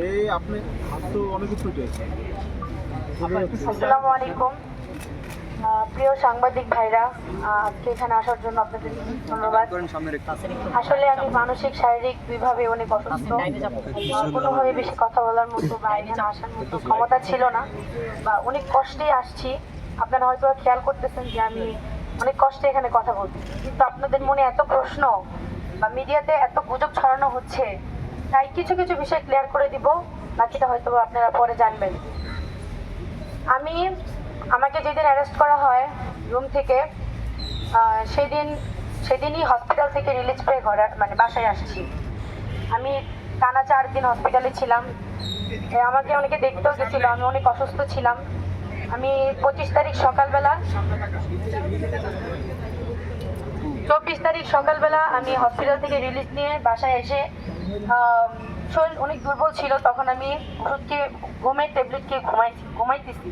এই আপনি হাত তো অনেক কিছু পেয়েছেন। আসসালামু আলাইকুম প্রিয় সাংবাদিক ভাইরা, আজকে এখানে আসার জন্য আপনাদের ধন্যবাদ। আসলে আমি মানসিক শারীরিক দুইভাবে অনেক অসুস্থ, কোনোভাবে বেশি কথা বলার মতো বা এখানে আসার মতো ক্ষমতা ছিল না, বা অনেক কষ্টে আসছি। আপনারা হয়তো খেয়াল করতেছেন যে আমি অনেক কষ্টে এখানে কথা বলছি, কিন্তু আপনাদের মনে এত প্রশ্ন বা মিডিয়াতে এত গুজব ছড়ানো হচ্ছে, তাই কিছু কিছু বিষয় ক্লিয়ার করে দিব, বাকিটা হয়তো আপনারা পরে জানবেন। আমাকে যেদিন অ্যারেস্ট করা হয় রুম থেকে, সেদিনই হসপিটাল থেকে রিলিজ পেয়ে ঘরে মানে বাসায় আসছি। আমি টানা 4 দিন হসপিটালে ছিলাম। আমাকে অনেকে দেখতেও গেছিল, আমি অনেক অসুস্থ ছিলাম। আমি 24 তারিখ সকালবেলা আমি হসপিটাল থেকে রিলিজ নিয়ে বাসায় এসে শরীর অনেক দুর্বল ছিল, তখন আমি ঘুমের ট্যাবলেট খেয়ে ঘুমাইতেছি।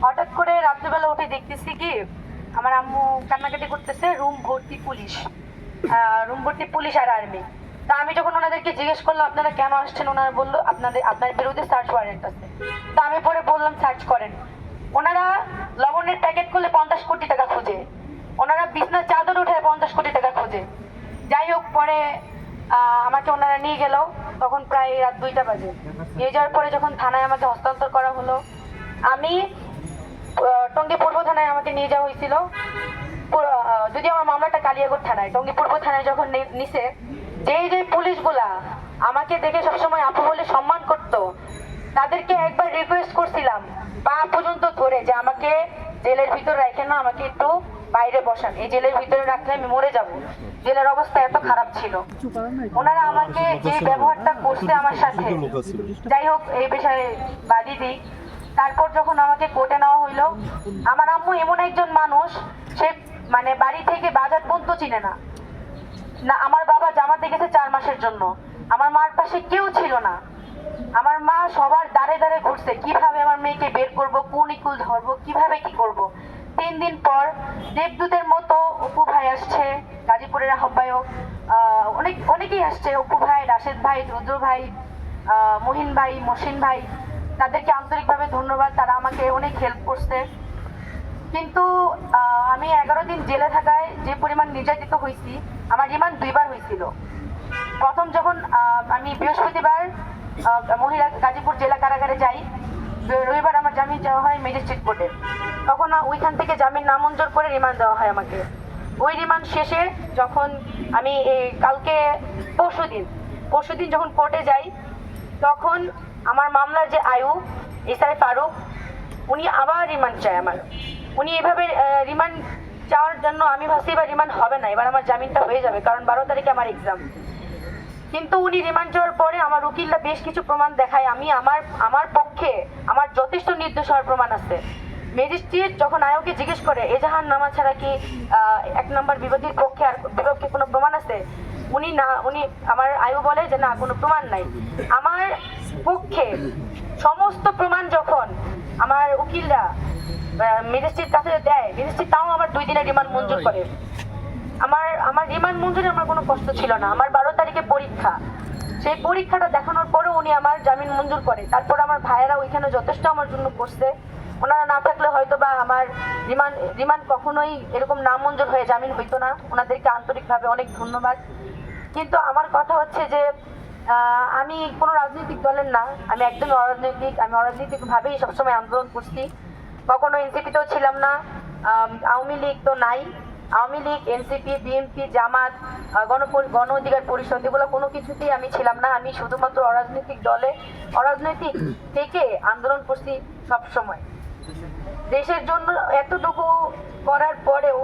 হঠাৎ করে রাত্রিবেলা উঠে দেখতেছি কি আমার আম্মু কান্নাকাটি করতেছে, রুম ভর্তি পুলিশ আর আর্মি। তা আমি যখন ওনাদেরকে জিজ্ঞেস করলাম আপনারা কেন আসছেন, ওনারা বললো আপনার বিরুদ্ধে সার্চ ওয়ারেন্ট আছে। তা আমি পরে বললাম সার্চ করেন। ওনারা লবণের প্যাকেট করলে 50 কোটি টাকা খোঁজে, ওনারা বিছনার চাদর উঠে 50 কোটি টাকা খোঁজে। যাই হোক, পরে আমাকে ওনারা নিয়ে গেল, তখন প্রায় রাত 2টা বাজে। নিয়ে যাওয়ার পরে যখন থানায় আমাকে হস্তান্তর করা হলো, আমি টঙ্গী পূর্ব থানায় আমাকে নিয়ে যাওয়া হয়েছিল। যদি আমার মামলাটা কালিয়াগড় থানায়, টঙ্গী পূর্ব থানায় যখন নিছে, যে পুলিশগুলা আমাকে দেখে সবসময় আপু বলে সম্মান করত, তাদেরকে একবার রিকোয়েস্ট করছিলাম পা পর্যন্ত ধরে যে আমাকে জেলের ভিতরে রাখেন না, আমাকে একটু বাইরে বসান, এই জেলের ভিতরে রাখলে আমি মরে যাব। জেলের অবস্থা এত খারাপ ছিল, ওনারা আমাকে যে ব্যবহারটা করছে আমার সাথে। যাই হোক, এই বিষয়ে বাদই দিই। তারপর যখন আমাকে কোর্টে নেওয়া হইলো, আমার আম্মু এমন একজন মানুষ, সে মানে বাড়ি থেকে বাজার পর্যন্ত চিনে না। আমার বাবা জামাতে গেছে 4 মাসের জন্য, আমার মার পাশে কেউ ছিল না। আমার মা সবার দাঁড়ে দাঁড়ে ঘুরছে কিভাবে আমার মেয়েকে বের করব, কোন ইকুল ধরবো, কিভাবে কি করব। 3 দিন পর দেবদূতের মতো অপু ভাই আসছে, গাজীপুরের আহ্বায়ক, অনেকেই আসছে, অপু ভাই, রাশেদ ভাই, রুদ্র ভাই, মহিন ভাই, মহসিন ভাই, তাদেরকে আন্তরিকভাবে ধন্যবাদ, তারা আমাকে অনেক হেল্প করছে। কিন্তু আমি 11 দিন জেলে থাকায় যে পরিমাণ নির্যাতিত হয়েছি, আমার রিমান্ড 2বার হয়েছিল। প্রথম যখন আমি বৃহস্পতিবার মহিলা গাজীপুর জেলা কারাগারে যাই, রবিবার আমার জামিন চাওয়া হয় ম্যাজিস্ট্রেট কোর্টে, তখন ওইখান থেকে জামিন নামঞ্জুর করে রিমান্ড দেওয়া হয় আমাকে। ওই রিমান্ড শেষে যখন আমি কালকে পরশুদিন যখন কোর্টে যাই, তখন আমার মামলার যে আয়ু এসআই ফারুক, উনি আবার রিমান্ড চায় আমার। উনি এভাবে রিমান্ড চাওয়ার জন্য আমি ভাবছি এবার রিমান্ড হবে না, এবার আমার জামিনটা হয়ে যাবে, কারণ 12 তারিখে আমার এক্সাম। কিন্তু উনি রিমান্ড চাওয়ার পরে আমার উকিলরা বেশ কিছু প্রমাণ দেখায়, আমি আমার পক্ষে আমার যথেষ্ট নির্দোষ হওয়ার প্রমাণ আছে। ম্যাজিস্ট্রেট যখন আয়োকে জিজ্ঞেস করে এজাহার নামা ছাড়া কি 1 নম্বর বিবাদীর পক্ষে আর বিপক্ষে কোনো প্রমাণ আছে, উনি আমার আয়ু বলে যে না, কোনো প্রমাণ নাই। আমার পক্ষে সমস্ত প্রমাণ যখন আমার উকিলরা ম্যাজিস্ট্রেট কাছে দেয়, ম্যাজিস্ট্রেট তাও আমার 2 দিনের রিমান্ড মঞ্জুর করে। আমার রিমান্ড মঞ্জুরে আমার কোনো কষ্ট ছিল না। আমার 12 তারিখে পরীক্ষা, সেই পরীক্ষাটা দেখানোর পরেও উনি আমার জামিন মঞ্জুর করে। তারপর আমার ভাইয়েরা ওইখানে যথেষ্ট আমার জন্য করছে, ওনারা না থাকলে হয়তো বা আমার রিমান্ড কখনোই এরকম না মঞ্জুর হয়ে জামিন হইতো না। ওনাদেরকে আন্তরিকভাবে অনেক ধন্যবাদ। কিন্তু আমার কথা হচ্ছে যে আমি কোনো রাজনৈতিক দলের না, আমি একদমই অরাজনৈতিক। আমি অরাজনৈতিকভাবেই সবসময় আন্দোলন করছি, কখনো এনসিপিতেও ছিলাম না, আওয়ামী লীগ তো নাই। আওয়ামী লীগ, এনসিপি, বিএনপি, জামাত, গণ অধিকার পরিষদ, এগুলো কোনো কিছুতেই আমি ছিলাম না। আমি শুধুমাত্র অরাজনৈতিক থেকে আন্দোলন করছি সব সময়। দেশের জন্য এতটুকু করার পরেও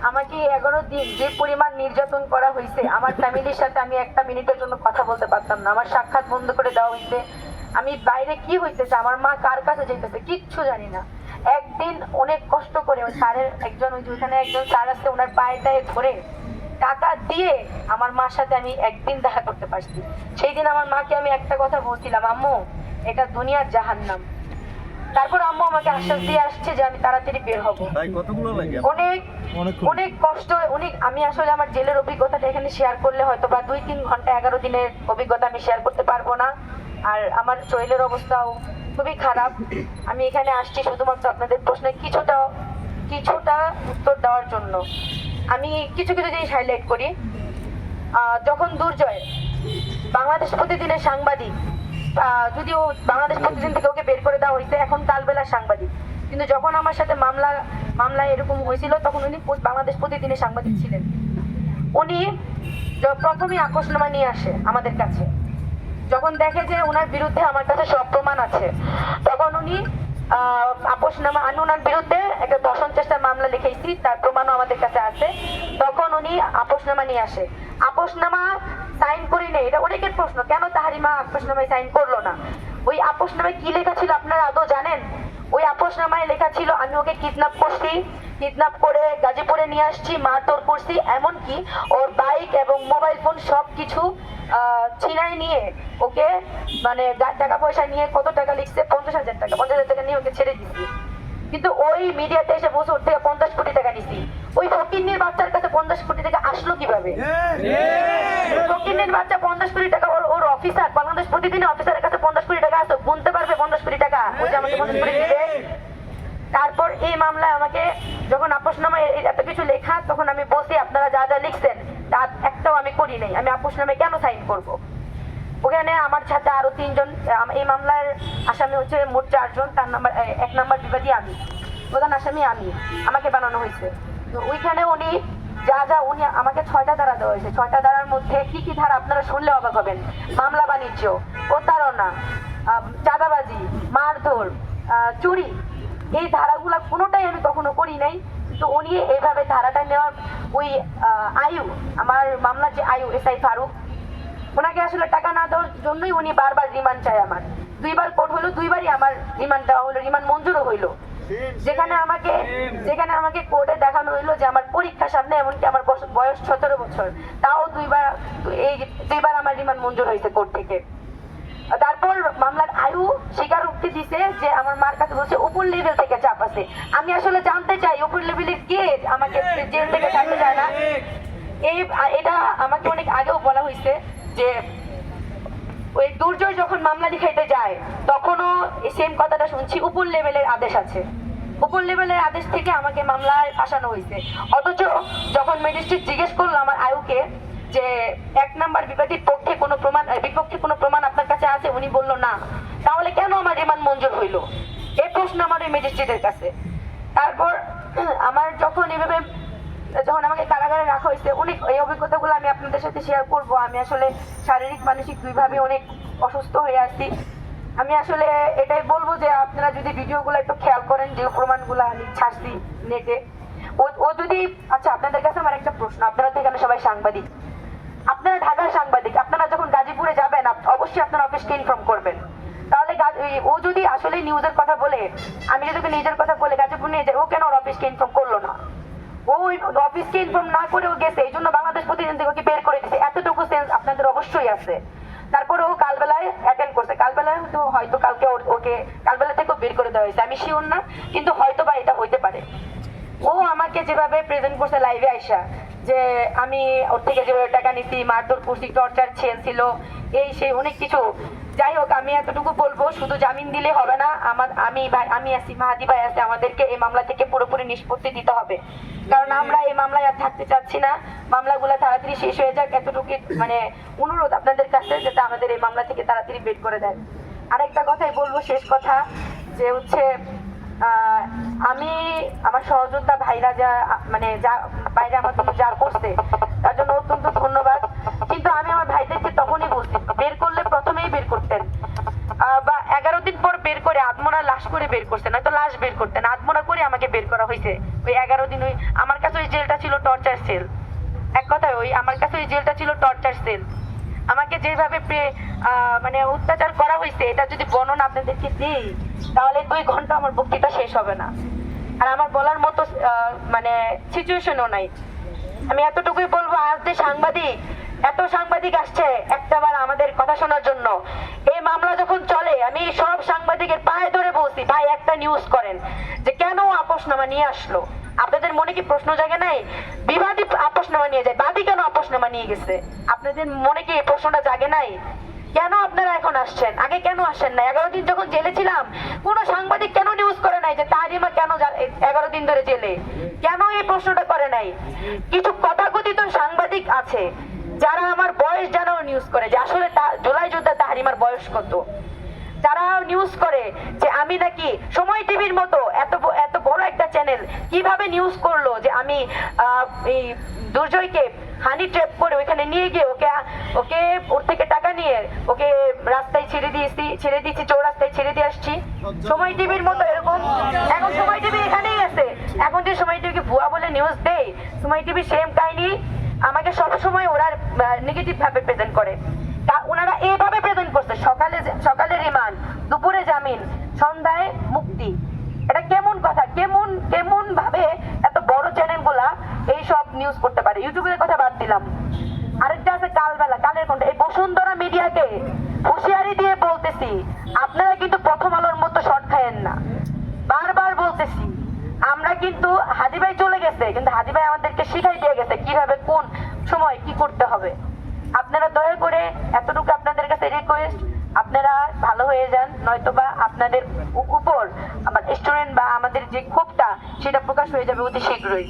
আমাকে 11 দিন যে পরিমাণ নির্যাতন করা হয়েছে, আমার ফ্যামিলির সাথে আমি 1 মিনিটের জন্য কথা বলতে পারতাম না, আমার সাক্ষাৎ বন্ধ করে দেওয়া হয়েছে। আমি বাইরে কি হইতেছে, আমার মা কার কাছে যেতেছে কিচ্ছু জানি না। একদিন অনেক কষ্ট করে ওই ওইখানে একজন স্যার আছে, ওনার পায়েটায় ধরে টাকা দিয়ে আমার মার সাথে আমি একদিন দেখা করতে পারছি। সেই দিন আমার মাকে আমি একটা কথা বলছিলাম, আম্মু এটা দুনিয়ার জাহান্নাম। তারপর আম্মু আমাকে আশ্বাস দিয়ে আসছে যে আমি তাড়াতাড়ি বের হব। অনেক কষ্ট, আমি আসলে আমার জেলের অভিজ্ঞতাটা এখানে শেয়ার করলে হয়তো বা 2-3 ঘন্টা 11 দিনের অভিজ্ঞতা আমি শেয়ার করতে পারবো না। আর আমার শরীরের অবস্থাও খুবই খারাপ। আমি এখানে আসছি শুধুমাত্র আপনাদের প্রশ্নের কিছুটা উত্তর দেওয়ার জন্য। আমি কিছু জিনিস হাইলাইট করি। যখন দুর্জয় বাংলাদেশ প্রতিদিনের সাংবাদিক, যদিও বাংলাদেশ প্রতিদিন থেকে ওকে বের করে দেওয়া হয়েছে, এখন কালবেলার সাংবাদিক, কিন্তু যখন আমার সাথে মামলা এরকম হয়েছিল তখন উনি বাংলাদেশ প্রতিদিনের সাংবাদিক ছিলেন। উনি প্রথমে আকর্ষণা নিয়ে আসে আমাদের কাছে, যখন দেখে যে ওনার বিরুদ্ধে আমার কাছে সব প্রমাণ আছে, তখন উনি আপোষনামা, আমি ওনার বিরুদ্ধে একটা ধর্ষণ চেষ্টার মামলা লিখেছি, তার প্রমাণও আমাদের কাছে আছে। তখন উনি আপোষনামা নিয়ে আসে। আপোষনামা সাইন করি নেই, এটা অনেকের প্রশ্ন, কেন তাহারিমা আপোষনামায় সাইন করলো না? ওই আপোষনামায় কি লেখা ছিল আপনারা আদৌ জানেন? ওই আপোষনামায় লেখা ছিল আমি ওকে কিডন্যাপ করছি, কিডন্যাপ করে গাজীপুরে নিয়ে আসছি, মারধর করছি, এমনকি ওর বাইক এবং মোবাইল ফোন সবকিছু ছিনাই নিয়ে ওকে, মানে টাকা পয়সা নিয়ে, কত টাকা লিখছে, 50,000 টাকা, 50,000 টাকা নিয়ে ওকে ছেড়ে দিচ্ছি। কিন্তু ওই মিডিয়াতে এসে বসে ওর থেকে 50 কোটি টাকা নিছি। ওই ফকিন্নির বাচ্চার কাছে 50 কোটি টাকা আসলো কিভাবে? ফকিন্নির বাচ্চা 50 কোটি টাকা, ওর অফিসার, বাংলাদেশ প্রতিদিনের অফিসারের কাছে 50 কোটি টাকা আসতো, গুনতে পারবে 50 কোটি টাকা? ওই যে আমাকে 50 কোটি দিবে। তারপর এই মামলায় আমাকে যখন আপোষনামায় এত কিছু লেখা, তখন আমি বসে আপনারা যা যা লিখছেন তার একটাও আমি করি নাই। আমি আপোষনামায় কেন সাইন করব? ওখানে আমার সাথে আরো 3 জন, এই মামলার আসামি হচ্ছে মোট 4 জন। তার নাম্বার 1 নাম্বার বিবাদী আমি, প্রধান আসামি আমি, আমাকে বানানো হয়েছে। তো ওইখানে উনি উনি আমাকে 6টা ধারা দেওয়া হয়েছে। 6টা ধারার মধ্যে কি কি ধারা আপনারা শুনলে অবাক হবেন। মামলা বাণিজ্য, প্রতারণা, চাঁদাবাজি, মারধর, চুরি, এই ধারাগুলা কোনোটাই আমি কখনো করি নাই। তো উনি এইভাবে ধারাটা নেওয়ার, ওই আয়ু, আমার মামলার যে আয়ু এসআই ফারুক, ওনাকে আসলে টাকা না দেওয়ার জন্যই উনি বারবার রিমান্ড চায় আমার। 2বার কোর্ট হলো, 2বারই আমার রিমান্ড দেওয়া হলো, রিমান্ড মঞ্জুরও হইলো। যেখানে আমাকে কোর্টে দেখানো হইলো যে আমার পরীক্ষার সামনে, এমনকি আমার বয়স 17 বছর, তাও 2বার আমার রিমান্ড মঞ্জুর হয়েছে কোর্ট থেকে। তারপর মামলার আয়ু স্বীকারোক্তি দিছে যে আমার মার কাছে বলছে উপর লেভেল থেকে চাপ আছে। আমি আসলে জানতে চাই উপর লেভেলের কে আমাকে জেল থেকে ছাড়তে চায় না। এটা আমাকে অনেক আগেও বলা হয়েছে যে ওই দুর্জয় যখন মামলা লিখাইতে যায় তখনও সেম কথাটা শুনছি, উপর লেভেলের আদেশ আছে, উপর লেভেলের আদেশ থেকে আমাকে মামলায় ফাঁসানো হয়েছে। অথচ যখন ম্যাজিস্ট্রেট জিজ্ঞেস করলো আমার আয়ুকে যে 1 নাম্বার বিবাদীর পক্ষে কোনো প্রমাণ, বিপক্ষে কোনো প্রমাণ আপনার কাছে আছে, উনি বললো না। তাহলে কেন আমার রিমান্ড মঞ্জুর হইলো? এই প্রশ্ন আমার ওই ম্যাজিস্ট্রেটের কাছে। তারপর আমার যখন আমাকে কারাগারে রাখা হয়েছে, এই অভিজ্ঞতাগুলো আমি আপনাদের সাথে শেয়ার করব। আমি আসলে শারীরিক মানসিক দুইভাবে অনেক অসুস্থ হয়ে আছি। আমি আসলে এটাই বলবো যে আপনারা যদি ভিডিওগুলো একটু খেয়াল করেন, যে প্রমাণগুলো আমি ছাড়ছি নেটে, ও যদি, আচ্ছা আপনাদের কাছে আমার একটা প্রশ্ন, আপনারা তো এখানে সবাই সাংবাদিক, আপনারা ঢাকার সাংবাদিক, আপনারা যখন গাজীপুরে যাবেন অবশ্যই আপনার অফিসকে ইনফর্ম করবেন। তাহলে ও যদি আসলে নিউজের কথা বলে, আমি যদি নিজের কথা বলে গাজীপুর নিয়ে যাই, ও কেন ওর অফিসকে ইনফর্ম করলো না? ও অফিসকে ইনফর্ম না করে ও গেছে, এই জন্য বাংলাদেশ প্রতিদিন থেকে ওকে বের করে দিচ্ছে। এতটুকু সেন্স আপনাদের অবশ্যই আছে। তারপরে ও কালবেলায় অ্যাটেন্ড করছে, কালবেলায় তো হয়তো কালকে ওকে কালবেলা থেকেও বের করে দেওয়া হয়েছে, আমি শিওর না, কিন্তু হয়তো বা এটা হইতে পারে। ও আমাকে যেভাবে প্রেজেন্ট করছে লাইভে আইসা, যে আমি ওর থেকে যেভাবে টাকা নিছি, মারধর করছি, টর্চার ছিল, এই সেই অনেক কিছু। যাই হোক, আমি এতটুকু বলবো, শুধু জামিন দিলে হবে না, আমি আছি, মাহাদি ভাই আছে, আমাদেরকে এই মামলা থেকে পুরোপুরি নিষ্পত্তি দিতে হবে। কারণ আমরা এই মামলায় আর থাকতে চাচ্ছি না, মামলাগুলো তাড়াতাড়ি শেষ হয়ে যাক, এতটুকু মানে অনুরোধ আপনাদের কাছে, যাতে আমাদের এই মামলা থেকে তাড়াতাড়ি বের করে দেন। আরেকটা কথাই বলবো, শেষ কথা, যে হচ্ছে আমি আমার সহযোদ্ধা ভাইরা যা বাইরে আমার জন্য যা করছে তার জন্য অত্যন্ত ধন্যবাদ। কিন্তু আমি আমার ভাইদেরকে তখনই বলছি, বের করলে প্রথমেই বের করতেন, বা 11 দিন পর বের করে আত্মরা লাশ করে বের করতেন, হয়তো লাশ বের করতেন, আত্মরা করে আমাকে বের করা হয়েছে। ওই 11 দিন আমার কাছে ওই জেলটা ছিল টর্চার সেল। এক কথায় আমার কাছে ওই জেলটা ছিল টর্চার সেল। আমাকে যেভাবে অত্যাচার করা হয়েছে, এটা যদি বর্ণনা আপনাদেরকে দিই তাহলে 2 ঘন্টা আমার বক্তৃতা শেষ হবে না। আর আমার বলার মতো সিচুয়েশনও নাই। আমি এতটুকুই বলবো, আজ যে এত সাংবাদিক আসছে একটাবার আমাদের কথা শোনার জন্য, এই মামলা যখন চলে আমি সব সাংবাদিকের পায়ে ধরে বলছি, ভাই একটা নিউজ করেন যে কেন আপোষনামা নিয়ে আসলো। আপনাদের মনে কি প্রশ্ন জাগে নাই? বিবাদী আপোষনামা নিয়ে যায়, বাদী কেন আপোষনামা নিয়ে গেছে? আপনাদের মনে কি এই প্রশ্নটা জাগে নাই? কেন আপনারা এখন আসছেন? আগে কেন আসেন না? 11 দিন যখন জেলে ছিলাম কোনো সাংবাদিক কেন নিউজ করে নাই যে তাহরিমা কেন 11 দিন ধরে জেলে? কেন এই প্রশ্নটা করে নাই? কিছু তথাকথিত সাংবাদিক আছে যারা আমার বয়স জানাও নিউজ করে যে আসলে জুলাই যোদ্ধা তাহরিমার বয়স কত। যারা নিউজ করে যে আমি নাকি সময় টিভির মতো এত বড় একটা চ্যানেল কিভাবে নিউজ করলো যে আমি এই দুর্জয়কে হানি ট্র্যাপ করে ওইখানে নিয়ে গিয়ে ওকে ওর থেকে টাকা নিয়ে ওকে রাস্তায় ছেড়ে দিয়েছি চৌরাস্তায় ছেড়ে দিয়ে আসছি। সময় টিভির মতো এরকম এখন সময় টিভি এখানেই আছে। এখন যে সময় টিভি ভুয়া বলে নিউজ দেয়, সময় টিভি সেম কাহিনী আমাকে সবসময় ওরা নেগেটিভ ভাবে প্রেজেন্ট করে। ওনারা এইভাবে প্রেজেন্ট করছে সকালে রিমান্ড, দুপুরে জামিন, সন্ধ্যায় মুক্তি। এটা কেমন কথা? কেমন ভাবে এত বড় চ্যানেল গুলা এইসব নিউজ করতে পারে? ইউটিউবের কথা বাদ দিলাম, আরেকটা আছে কালের কণ্ঠ। এই বসুন্ধরা মিডিয়াকে হুঁশিয়ারি দিয়ে বলতেছি, আপনারা কিন্তু প্রথম আলোর মতো শর্ট খায়েন না। বারবার বলতেছি, আমরা কিন্তু হাদি ভাই চলে গেছে, কিন্তু হাদি ভাই আমাদেরকে শিখাই দিয়ে গেছে কিভাবে কোন সময় কি করতে হবে। আপনারা দয়া করে এতটুকু আপনাদের কাছে রিকোয়েস্ট, আপনারা ভালো হয়ে যান, নয়তোবা আপনাদের উপর আমার স্টুডেন্ট বা আমাদের যে ক্ষোভটা সেটা প্রকাশ হয়ে যাবে অতি শীঘ্রই।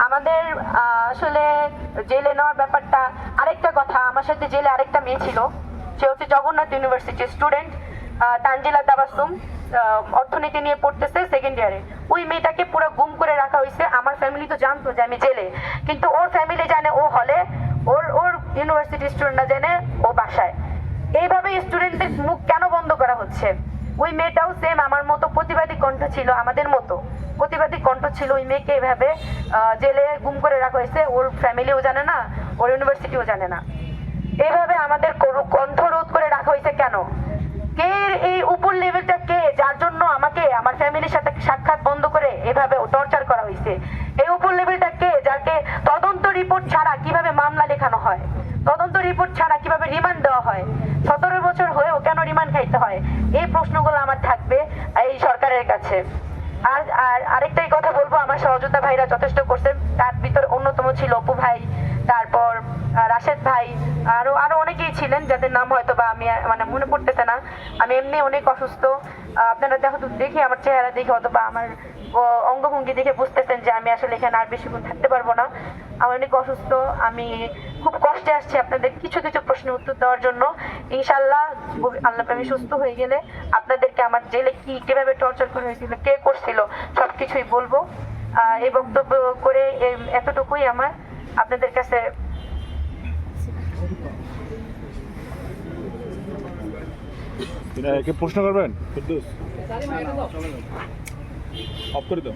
আমাদের আসলে জেলে নেওয়ার ব্যাপারটা আরেকটা কথা, আমার সাথে জেলে আরেকটা মেয়ে ছিল, সে হচ্ছে জগন্নাথ ইউনিভার্সিটির স্টুডেন্ট, তানজিলা তাবাসসুম, অর্থনীতি নিয়ে পড়তেছে সেকেন্ড ইয়ারে। ওই মেয়েটাকে পুরো গুম করে রাখা হয়েছে। আমার ফ্যামিলি তো জানতো যে আমি জেলে, কিন্তু ওর ফ্যামিলি জানে ও হলে, ওর ইউনিভার্সিটি স্টুডেন্টরা জানে ও বাসায়। এইভাবে স্টুডেন্টদের মুখ কেন বন্ধ করা হচ্ছে? ওই মেয়েটাও সেম আমার মতো প্রতিবাদী কণ্ঠ ছিল, আমাদের মতো প্রতিবাদী কণ্ঠ ছিল। ওই মেয়েকে এইভাবে জেলে গুম করে রাখা হয়েছে, ওর ফ্যামিলিও জানে না, ওর ইউনিভার্সিটিও জানে না। এইভাবে আমাদের কণ্ঠ রোধ করে রাখা হয়েছে কেন? কে এই উপর লেভেলটা কে, যার জন্য আমাকে আমার ফ্যামিলির সাথে সাক্ষাৎ বন্ধ করে এভাবে টর্চার করা হয়েছে? এই উপর লেভেলটা কে, যাকে তদন্ত রিপোর্ট ছাড়া কিভাবে মামলা লেখানো হয়, তদন্ত রিপোর্ট ছাড়া কিভাবে রিমান্ড দেওয়া হয়, 17 বছর হয়েও কেন রিমান্ড খাইতে হয়? এই প্রশ্নগুলো আমার থাকবে এই সরকারের কাছে। আর আরেকটাই কথা বলবো, আমার সহযোদ্ধা ভাইরা যথেষ্ট করছেন, তার ভিতর অন্যতম ছিল অপু ভাই, তারপর রাশেদ ভাই, আরো অনেকেই ছিলেন যাদের নাম হয়তো বা আমি মানে মনে পড়তেছে না। আমি এমনি অনেক অসুস্থ, আপনারা দেখে আমার চেহারা দেখে অথবা আমার অঙ্গভঙ্গি দেখে বুঝতেছেন যে আমি আসলে এখানে আর বেশিক্ষণ থাকতে পারবো না। আমি অনেক অসুস্থ, আমি খুব কষ্টে আসছি আপনাদের কিছু প্রশ্নের উত্তর দেওয়ার জন্য। ইনশাল্লাহ আল্লাহ আমি সুস্থ হয়ে গেলে আপনাদেরকে আমার জেলে কিভাবে টর্চার করা হয়েছিল, কে করছিল, সবকিছুই বলবো। এই বক্তব্য করে এতটুকুই আমার আপনাদের কাছে। প্রশ্ন করবেন? অফ করে দাও।